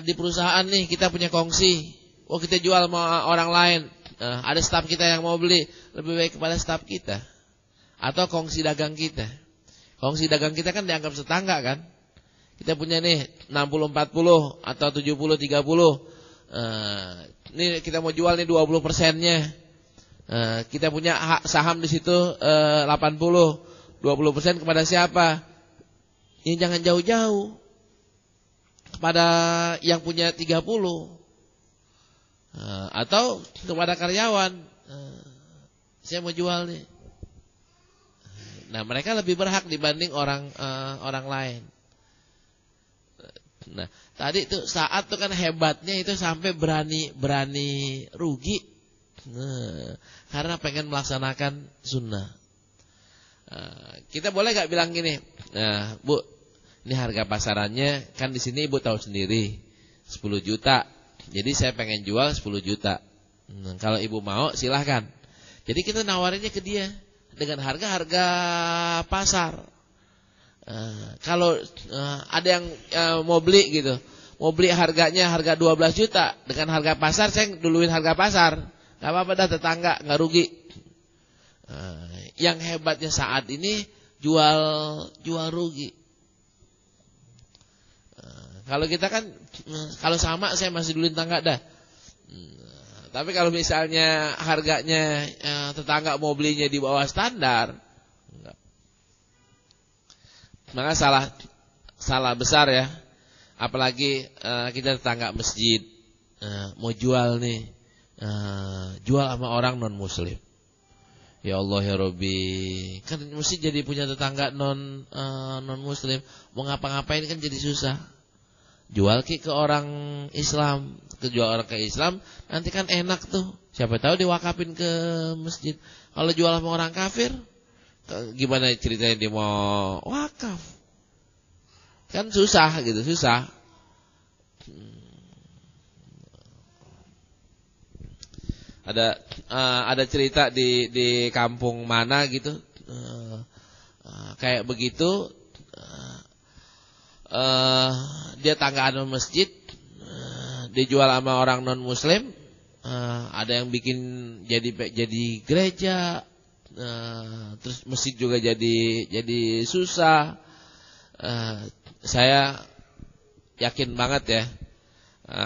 di perusahaan nih kita punya kongsi, kita jual sama orang lain, ada staf kita yang mau beli, lebih baik kepada staf kita atau kongsi dagang kita. Kongsi dagang kita kan dianggap tetangga kan. Kita punya nih 60-40 atau 70-30. Ini kita mau jual nih 20%-nya. Kita punya hak saham di situ 80. 20% kepada siapa? Ini jangan jauh-jauh. Kepada yang punya 30. Atau kepada karyawan. Saya mau jual nih. Nah, mereka lebih berhak dibanding orang lain. Nah, tadi itu saat itu kan hebatnya itu sampai berani rugi. Karena pengen melaksanakan sunnah. Kita boleh gak bilang gini, Bu, ini harga pasarannya kan di sini Ibu tahu sendiri 10 juta. Jadi saya pengen jual 10 juta. Kalau Ibu mau silahkan. Jadi kita nawarinnya ke dia dengan harga pasar. Kalau ada yang mau beli gitu, mau beli harganya harga 12 juta dengan harga pasar, saya duluin harga pasar. Gak apa-apa dah, tetangga, gak rugi. Yang hebatnya saat ini jual rugi. Kalau kita kan kalau sama saya masih duluin tangga dah. Tapi kalau misalnya harganya tetangga mau belinya di bawah standar, enggak. Maka salah besar ya. Apalagi kita tetangga masjid, mau jual nih, jual sama orang non muslim. Ya Allah ya Rabbi, kan mesti jadi punya tetangga non muslim, mau ngapa-ngapain kan jadi susah. Jual ke orang Islam, jual orang ke Islam, nanti kan enak tuh. Siapa tahu diwakafin ke masjid. Kalau jual sama orang kafir, gimana ceritanya dia mau wakaf? Kan susah gitu, susah. Ada cerita di kampung mana gitu, kayak begitu, dia tanggaan masjid, dijual sama orang non muslim, ada yang bikin jadi gereja, terus masjid juga jadi susah. Saya yakin banget ya,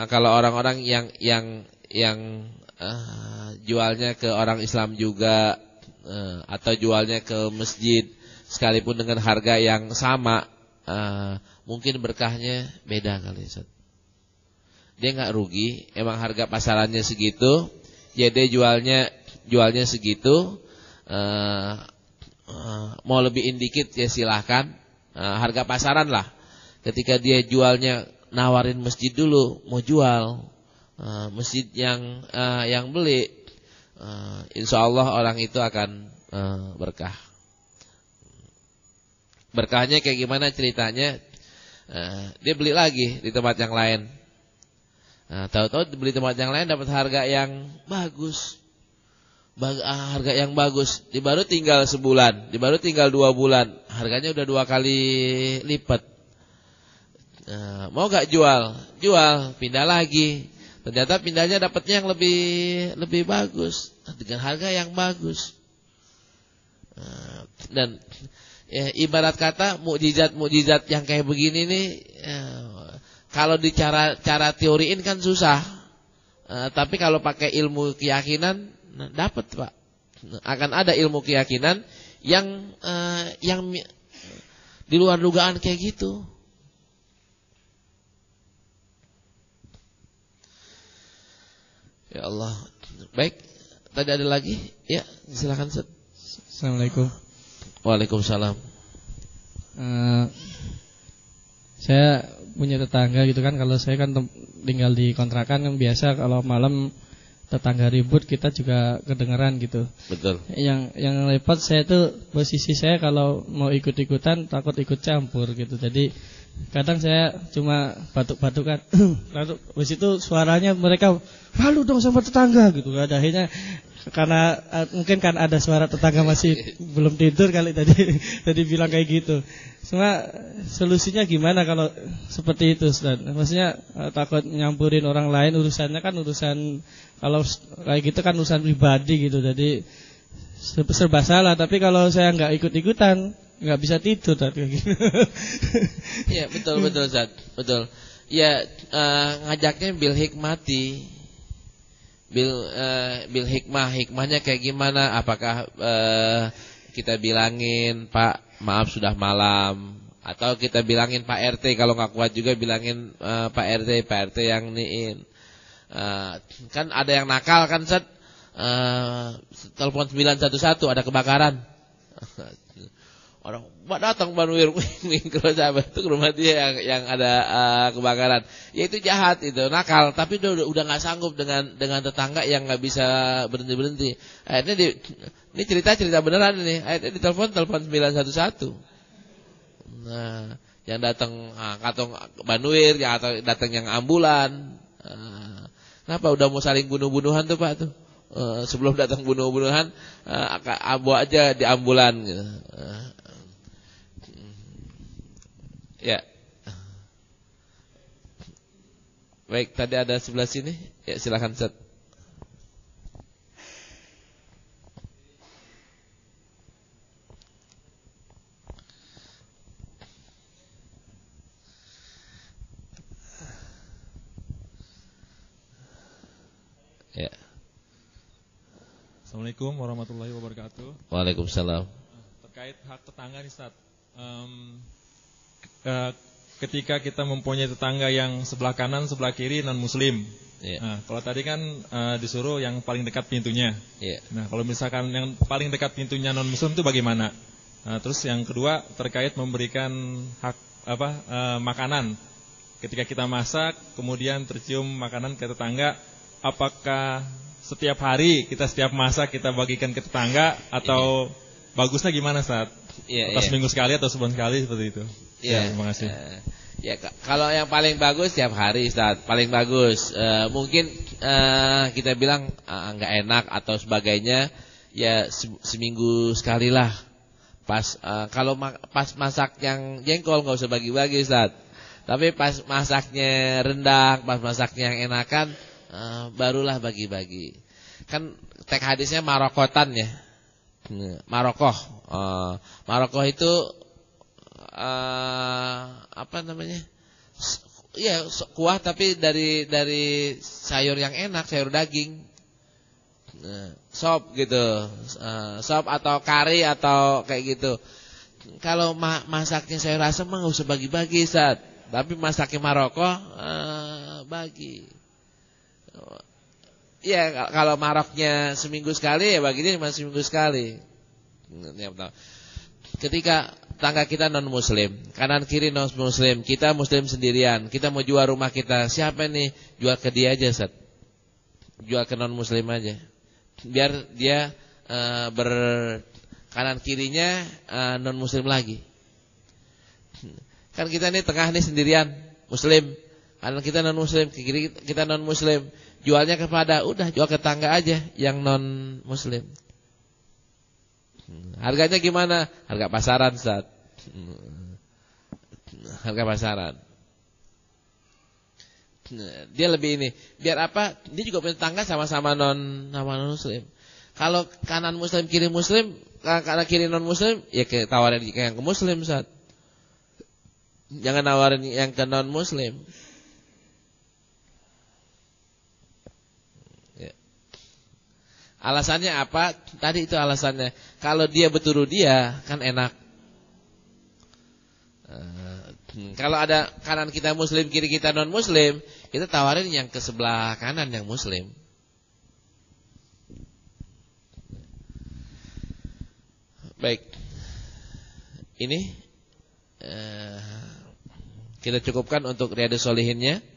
kalau orang-orang yang jualnya ke orang Islam juga, atau jualnya ke masjid sekalipun dengan harga yang sama, mungkin berkahnya beda kali Ustaz. Dia nggak rugi, emang harga pasarannya segitu, jadi jualnya segitu. Mau lebihin dikit ya silahkan, harga pasaran lah. Ketika dia jualnya nawarin masjid dulu mau jual, masjid yang beli, insya Allah orang itu akan berkah. Berkahnya kayak gimana ceritanya? Dia beli lagi di tempat yang lain. Tahu-tahu beli tempat yang lain dapat harga yang bagus. Harga yang bagus. Di baru tinggal sebulan, di baru tinggal 2 bulan, harganya udah 2 kali lipat. Mau gak jual? Jual, pindah lagi. Ternyata pindahnya dapatnya yang lebih bagus dengan harga yang bagus. Dan ya, ibarat kata mukjizat yang kayak begini nih, kalau cara teoriin kan susah, tapi kalau pakai ilmu keyakinan dapat Pak. akan ada ilmu keyakinan yang di luar dugaan kayak gitu. Ya Allah. Baik, tadi ada lagi? Ya, silakan Ustaz. Assalamualaikum. Waalaikumsalam. Saya punya tetangga gitu kan, kalau saya kan tinggal di kontrakan kan biasa kalau malam tetangga ribut kita juga kedengeran gitu. Betul. Yang repot saya tuh posisi saya kalau mau ikut-ikutan takut ikut campur gitu. Jadi kadang saya cuma batuk-batukan. Lalu habis itu suaranya mereka malu dong sama tetangga gitu. Akhirnya karena mungkin kan ada suara tetangga masih belum tidur kali tadi bilang kayak gitu. Cuma solusinya gimana kalau seperti itu, Ustaz? Maksudnya takut nyampurin orang lain, urusannya kan urusan, kalau kayak gitu kan urusan pribadi gitu. Jadi serba salah, tapi kalau saya nggak ikut-ikutan nggak bisa tidur kayak gitu. Iya, betul Ustaz. Betul. Ya, ngajaknya bil hikmati. Bil hikmahnya kayak gimana? Apakah kita bilangin Pak, maaf sudah malam, atau kita bilangin Pak RT, kalau nggak kuat juga bilangin Pak RT yang niin. Kan ada yang nakal kan, Ustaz, telepon 911 ada kebakaran. Orang datang Banwir mingkro sahabat itu ke rumah dia yang ada kebakaran. Ya itu jahat, itu nakal, tapi udah nggak sanggup dengan tetangga yang nggak bisa berhenti. Akhirnya ini cerita beneran ini. Akhirnya telepon 911. Nah, yang datang katong Banwir, yang datang yang ambulan. Kenapa udah mau saling bunuh-bunuhan tuh Pak tuh? Sebelum datang bunuh-bunuhan, bawa aja di ambulan gitu. Ya. Baik, tadi ada sebelah sini. Ya, silakan Ustaz. Ya. Assalamualaikum warahmatullahi wabarakatuh. Waalaikumsalam. Terkait hak tetangga nih Ustaz. Ketika kita mempunyai tetangga yang sebelah kanan, sebelah kiri non muslim. Yeah. Nah, kalau tadi kan disuruh yang paling dekat pintunya. Yeah. Nah, kalau misalkan yang paling dekat pintunya non muslim itu bagaimana? Nah, terus yang kedua terkait memberikan hak makanan. Ketika kita masak, kemudian tercium makanan ke tetangga, apakah setiap hari setiap masak kita bagikan ke tetangga atau bagusnya gimana Ustaz? Atau seminggu sekali atau sebulan sekali seperti itu? Iya. Terima kasih. Ya, kalau yang paling bagus setiap hari, Ustaz, paling bagus. Mungkin kita bilang nggak enak atau sebagainya, ya seminggu sekali lah. Kalau pas masak yang jengkol nggak usah bagi-bagi, Ustaz. Tapi pas masaknya rendang, pas masaknya yang enakan, barulah bagi-bagi. Kan teks hadisnya marokotan ya. Marokoh itu apa namanya? Ya, kuah tapi dari sayur yang enak, sayur daging. Sop gitu. Sop atau kari atau kayak gitu. Kalau masaknya sayur asam mah enggak usah bagi-bagi, Ustaz. Tapi masaknya Marokoh bagi. Ya, kalau maroknya seminggu sekali, ya baginya cuma seminggu sekali. Ketika tangga kita non muslim, kanan kiri non muslim, kita muslim sendirian, kita mau jual rumah kita, siapa nih? Jual ke dia aja, Ustaz. Jual ke non muslim aja. Biar dia kanan kirinya non muslim lagi. Kan kita nih tengah nih sendirian, muslim. Kanan kita non muslim, kiri kita non muslim. Jualnya kepada, udah jual ke tangga aja yang non muslim. Harganya gimana? Harga pasaran, Ustaz. Harga pasaran. Dia lebih ini. Biar apa? Dia juga punya tangga sama-sama non muslim. Kalau kanan muslim, kiri muslim, kanan kiri non muslim, ya tawarin yang ke muslim, Ustaz. Jangan nawarin yang ke non muslim. Alasannya apa? Tadi itu alasannya. Kalau dia berturuh dia kan enak. Kalau ada kanan kita muslim, kiri kita non muslim, kita tawarin yang ke sebelah kanan yang muslim. Baik. Ini kita cukupkan untuk Riyadhus Shalihinnya.